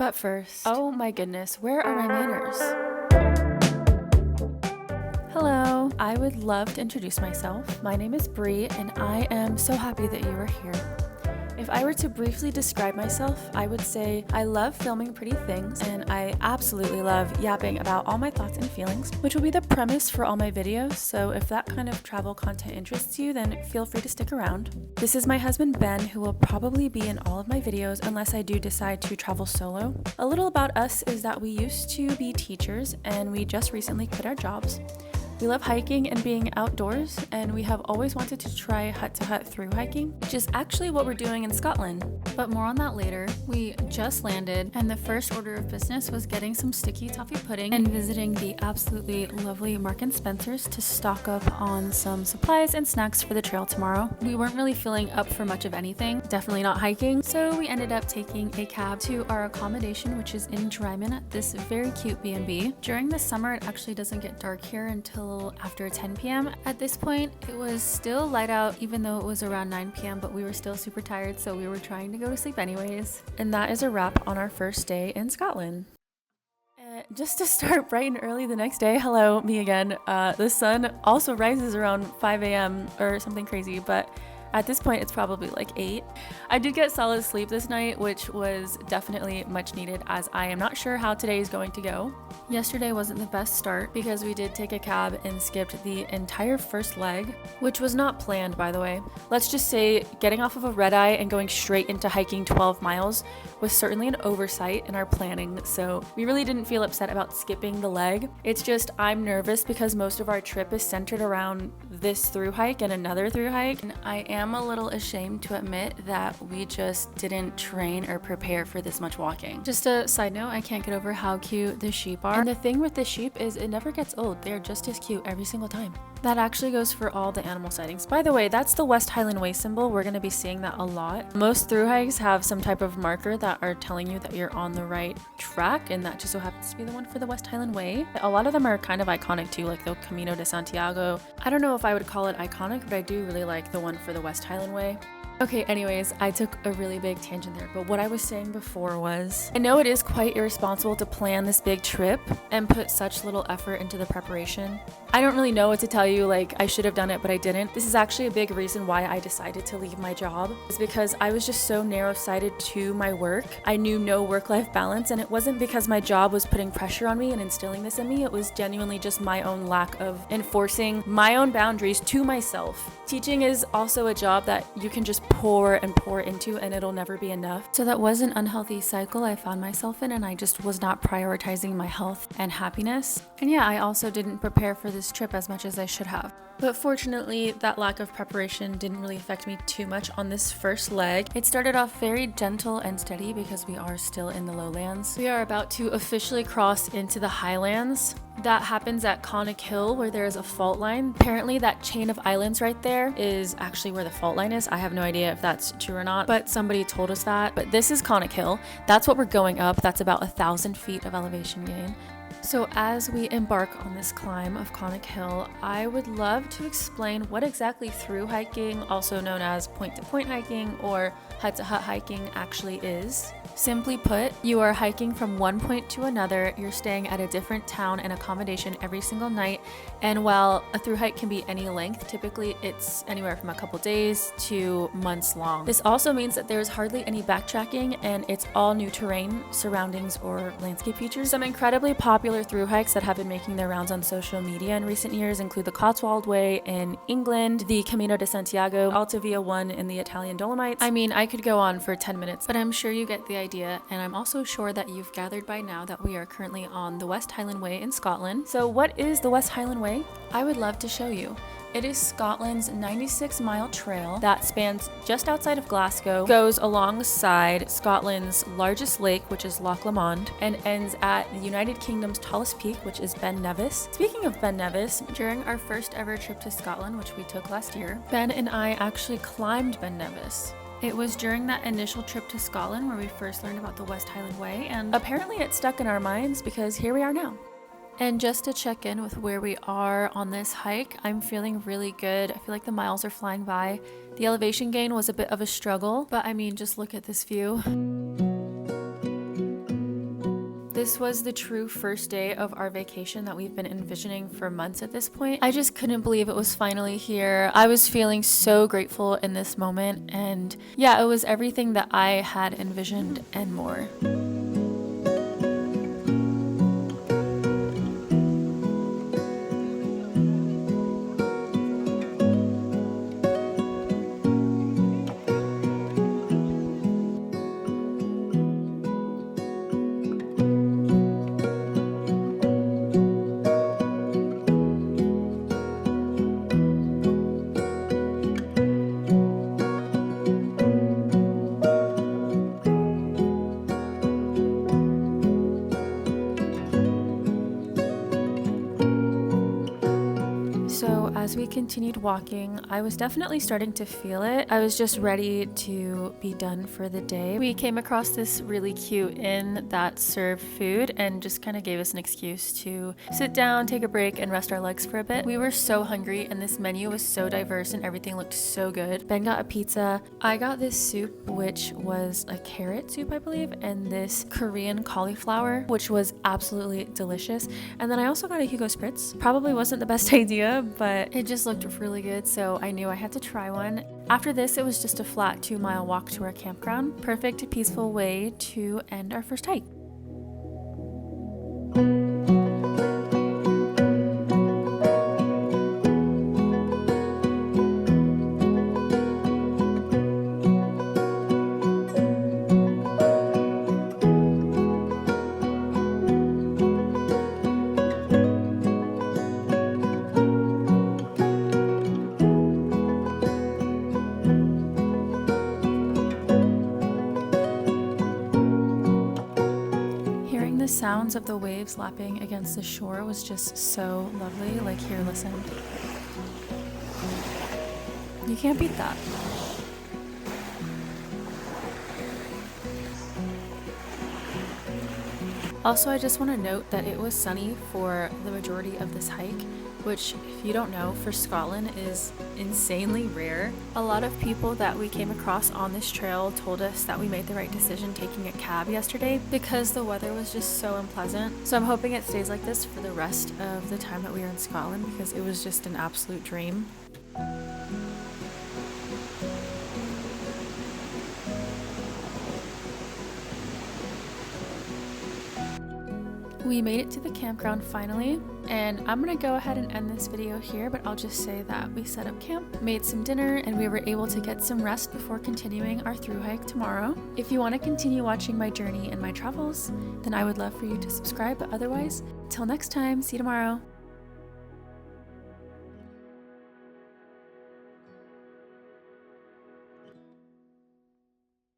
But first, oh my goodness, where are my manners? Hello, I would love to introduce myself. My name is Bree, and I am so happy that you are here. If I were to briefly describe myself, I would say I love filming pretty things, and I absolutely love yapping about all my thoughts and feelings, which will be the premise for all my videos, so if that kind of travel content interests you, then feel free to stick around. This is my husband Ben, who will probably be in all of my videos unless I do decide to travel solo. A little about us is that we used to be teachers, and we just recently quit our jobs. We love hiking and being outdoors, and we have always wanted to try hut-to-hut through hiking, which is actually what we're doing in Scotland. But more on that later. We just landed, and the first order of business was getting some sticky toffee pudding and visiting the absolutely lovely Mark & Spencer's to stock up on some supplies and snacks for the trail tomorrow. We weren't really feeling up for much of anything, definitely not hiking, so we ended up taking a cab to our accommodation, which is in Dryman at this very cute B&B. During the summer, it actually doesn't get dark here until after 10 p.m. At this point, it was still light out even though it was around 9 p.m., but we were still super tired, so we were trying to go to sleep anyways. And that is a wrap on our first day in Scotland. Just to start bright and early the next day, hello, me again. The sun also rises around 5 a.m. or something crazy, but at this point, it's probably like 8. I did get solid sleep this night, which was definitely much needed, as I am not sure how today is going to go. Yesterday wasn't the best start because we did take a cab and skipped the entire first leg, which was not planned, by the way. Let's just say getting off of a red eye and going straight into hiking 12 miles was certainly an oversight in our planning, so we really didn't feel upset about skipping the leg. It's just I'm nervous because most of our trip is centered around this through hike and another through hike, and I am a little ashamed to admit that we just didn't train or prepare for this much walking. Just a side note, I can't get over how cute the sheep are. And the thing with the sheep is it never gets old. They're just as cute every single time. That actually goes for all the animal sightings. By the way, that's the West Highland Way symbol. We're going to be seeing that a lot. Most through hikes have some type of marker that are telling you that you're on the right track, and that just so happens to be the one for the West Highland Way. A lot of them are kind of iconic too, like the Camino de Santiago. I don't know if I would call it iconic, but I do really like the one for the West Highland Way. Okay, anyways, I took a really big tangent there, but what I was saying before was, I know it is quite irresponsible to plan this big trip and put such little effort into the preparation. I don't really know what to tell you, like I should have done it, but I didn't. This is actually a big reason why I decided to leave my job, is because I was just so narrow-sighted to my work. I knew no work-life balance, and it wasn't because my job was putting pressure on me and instilling this in me. It was genuinely just my own lack of enforcing my own boundaries to myself. Teaching is also a job that you can just pour and pour into, and it'll never be enough. So that was an unhealthy cycle I found myself in, and I just was not prioritizing my health and happiness. And yeah, I also didn't prepare for this trip as much as I should have. But fortunately, that lack of preparation didn't really affect me too much on this first leg. It started off very gentle and steady because we are still in the lowlands. We are about to officially cross into the highlands. That happens at Connick Hill, where there is a fault line. Apparently that chain of islands right there is actually where the fault line is. I have no idea if that's true or not, but somebody told us that. But this is Connick Hill. That's what we're going up. That's about 1,000 feet of elevation gain. So as we embark on this climb of Connick Hill, I would love to explain what exactly through hiking, also known as point-to-point hiking or hut-to-hut hiking, actually is. Simply put, you are hiking from one point to another, you're staying at a different town and accommodation every single night, and while a through hike can be any length, typically it's anywhere from a couple days to months long. This also means that there's hardly any backtracking, and it's all new terrain, surroundings, or landscape features. Some incredibly popular through hikes that have been making their rounds on social media in recent years include the Cotswold Way in England, the Camino de Santiago, Alta Via 1 in the Italian Dolomites. I mean, I could go on for 10 minutes, but I'm sure you get the idea, and I'm also sure that you've gathered by now that we are currently on the West Highland Way in Scotland. So what is the West Highland Way? I would love to show you. It is Scotland's 96-mile trail that spans just outside of Glasgow, goes alongside Scotland's largest lake, which is Loch Lomond, and ends at the United Kingdom's tallest peak, which is Ben Nevis. Speaking of Ben Nevis, during our first ever trip to Scotland, which we took last year, Ben and I actually climbed Ben Nevis. It was during that initial trip to Scotland where we first learned about the West Highland Way, and apparently it stuck in our minds because here we are now. And just to check in with where we are on this hike, I'm feeling really good. I feel like the miles are flying by. The elevation gain was a bit of a struggle, but I mean, just look at this view. This was the true first day of our vacation that we've been envisioning for months at this point. I just couldn't believe it was finally here. I was feeling so grateful in this moment, and yeah, it was everything that I had envisioned and more. So as we continued walking, I was definitely starting to feel it. I was just ready to be done for the day. We came across this really cute inn that served food and just kind of gave us an excuse to sit down, take a break, and rest our legs for a bit. We were so hungry, and this menu was so diverse and everything looked so good. Ben got a pizza. I got this soup, which was a carrot soup, I believe, and this Korean cauliflower, which was absolutely delicious. And then I also got a Hugo Spritz. Probably wasn't the best idea, but it just looked really good, so I knew I had to try one. After this, it was just a flat 2-mile walk to our campground. Perfect, peaceful way to end our first hike. The sounds of the waves lapping against the shore was just so lovely. Like, here, listen. You can't beat that. Also, I just want to note that it was sunny for the majority of this hike, which, if you don't know, for Scotland is insanely rare. A lot of people that we came across on this trail told us that we made the right decision taking a cab yesterday because the weather was just so unpleasant. So I'm hoping it stays like this for the rest of the time that we are in Scotland, because it was just an absolute dream. We made it to the campground finally, and I'm gonna go ahead and end this video here, but I'll just say that we set up camp, made some dinner, and we were able to get some rest before continuing our thru hike tomorrow. If you want to continue watching my journey and my travels, then I would love for you to subscribe, but otherwise, till next time, see you tomorrow.